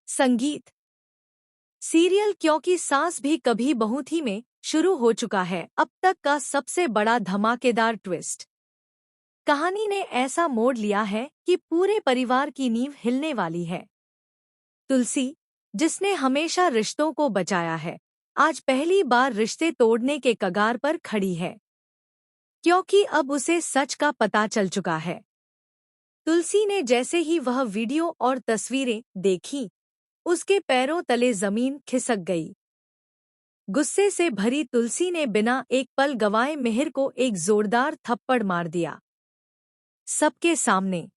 संगीत सीरियल क्योंकि सास भी कभी बहू थी में शुरू हो चुका है अब तक का सबसे बड़ा धमाकेदार ट्विस्ट। कहानी ने ऐसा मोड़ लिया है कि पूरे परिवार की नींव हिलने वाली है। तुलसी, जिसने हमेशा रिश्तों को बचाया है, आज पहली बार रिश्ते तोड़ने के कगार पर खड़ी है, क्योंकि अब उसे सच का पता चल चुका है। तुलसी ने जैसे ही वह वीडियो और तस्वीरें देखी, उसके पैरों तले जमीन खिसक गई। गुस्से से भरी तुलसी ने बिना एक पल गवाए मिहिर को एक जोरदार थप्पड़ मार दिया, सबके सामने।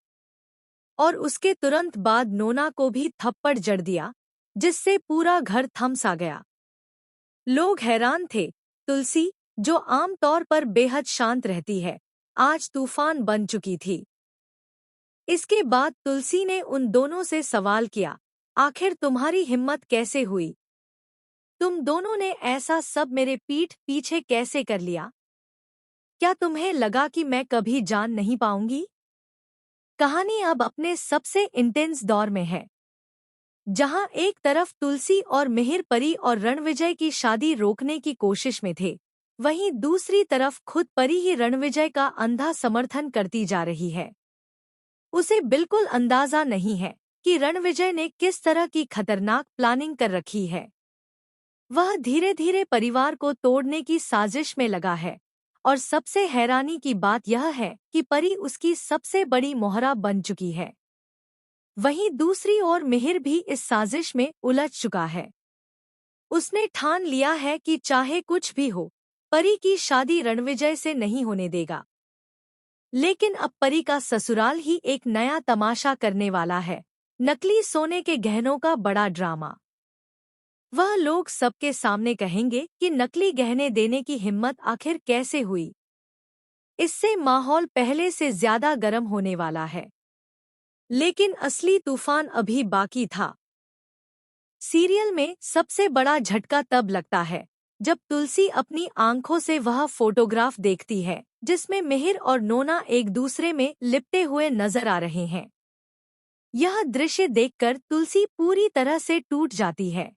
और उसके तुरंत बाद नोना को भी थप्पड़ जड़ दिया, जिससे पूरा घर थम सा गया। लोग हैरान थे। तुलसी, जो आमतौर पर बेहद शांत रहती है, आज तूफान बन चुकी थी। इसके बाद तुलसी ने उन दोनों से सवाल किया, आखिर तुम्हारी हिम्मत कैसे हुई? तुम दोनों ने ऐसा सब मेरे पीठ पीछे कैसे कर लिया? क्या तुम्हें लगा कि मैं कभी जान नहीं पाऊंगी? कहानी अब अपने सबसे इंटेंस दौर में है, जहां एक तरफ तुलसी और मिहिर परी और रणविजय की शादी रोकने की कोशिश में थे, वहीं दूसरी तरफ खुद परी ही रणविजय का अंधा समर्थन करती जा रही है। उसे बिल्कुल अंदाजा नहीं है कि रणविजय ने किस तरह की खतरनाक प्लानिंग कर रखी है। वह धीरे धीरे परिवार को तोड़ने की साजिश में लगा है, और सबसे हैरानी की बात यह है कि परी उसकी सबसे बड़ी मोहरा बन चुकी है। वहीं दूसरी ओर मिहिर भी इस साजिश में उलझ चुका है। उसने ठान लिया है कि चाहे कुछ भी हो, परी की शादी रणविजय से नहीं होने देगा। लेकिन अब परी का ससुराल ही एक नया तमाशा करने वाला है, नकली सोने के गहनों का बड़ा ड्रामा। वह लोग सबके सामने कहेंगे कि नकली गहने देने की हिम्मत आखिर कैसे हुई। इससे माहौल पहले से ज्यादा गर्म होने वाला है। लेकिन असली तूफान अभी बाकी था। सीरियल में सबसे बड़ा झटका तब लगता है जब तुलसी अपनी आंखों से वह फोटोग्राफ देखती है जिसमें मिहिर और नोना एक दूसरे में लिपटे हुए नजर आ रहे हैं। यह दृश्य देखकर तुलसी पूरी तरह से टूट जाती है।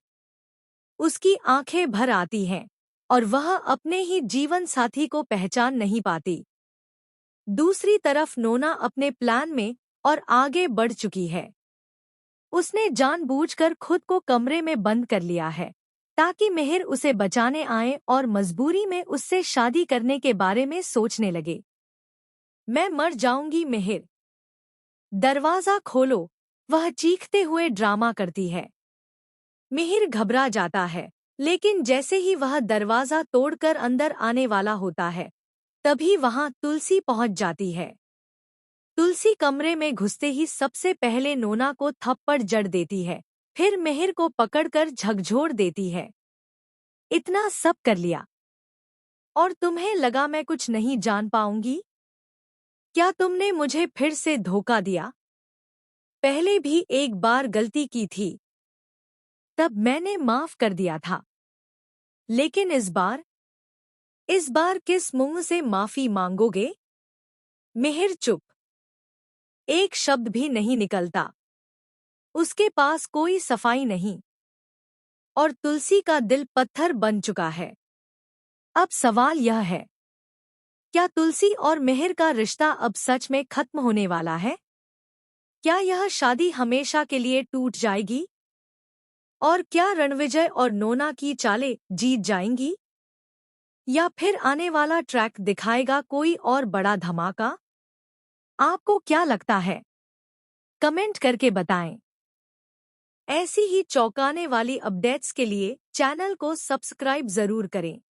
उसकी आंखें भर आती हैं और वह अपने ही जीवन साथी को पहचान नहीं पाती। दूसरी तरफ नोना अपने प्लान में और आगे बढ़ चुकी है। उसने जानबूझकर खुद को कमरे में बंद कर लिया है ताकि मिहिर उसे बचाने आए और मजबूरी में उससे शादी करने के बारे में सोचने लगे। मैं मर जाऊंगी मिहिर, दरवाजा खोलो, वह चीखते हुए ड्रामा करती है। मिहिर घबरा जाता है, लेकिन जैसे ही वह दरवाजा तोड़कर अंदर आने वाला होता है, तभी वहां तुलसी पहुंच जाती है। तुलसी कमरे में घुसते ही सबसे पहले नोना को थप्पड़ जड़ देती है, फिर मिहिर को पकड़कर झकझोर देती है। इतना सब कर लिया और तुम्हें लगा मैं कुछ नहीं जान पाऊंगी? क्या तुमने मुझे फिर से धोखा दिया? पहले भी एक बार गलती की थी, तब मैंने माफ कर दिया था। लेकिन इस बार किस मुंह से माफी मांगोगे? मिहिर चुप, एक शब्द भी नहीं निकलता। उसके पास कोई सफाई नहीं, और तुलसी का दिल पत्थर बन चुका है। अब सवाल यह है, क्या तुलसी और मिहिर का रिश्ता अब सच में खत्म होने वाला है? क्या यह शादी हमेशा के लिए टूट जाएगी? और क्या रणविजय और नोना की चालें जीत जाएंगी? या फिर आने वाला ट्रैक दिखाएगा कोई और बड़ा धमाका? आपको क्या लगता है? कमेंट करके बताएं। ऐसी ही चौंकाने वाली अपडेट्स के लिए चैनल को सब्सक्राइब जरूर करें।